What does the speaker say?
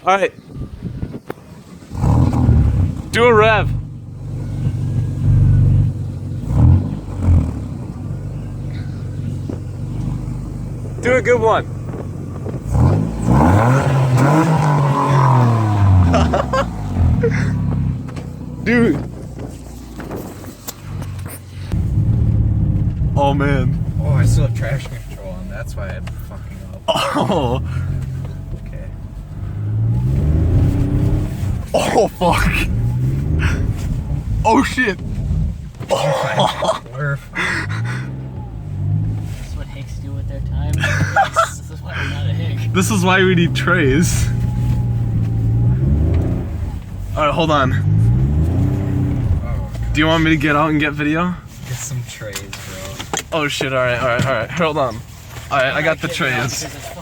All right. Do a rev. Do a good one. Dude. Oh man. Oh, I still have traction control on. That's why I'm fucking up. Oh. Okay. Oh fuck. Oh shit. Blurf. This is what Hicks do with their time. This is why I'm not a Hick. This is why we need trays. Alright, hold on. Oh, Do you want me to get out and get video? get some trays, bro. Oh shit, alright. Hold on. Alright, I got the Kick it out trays. because it's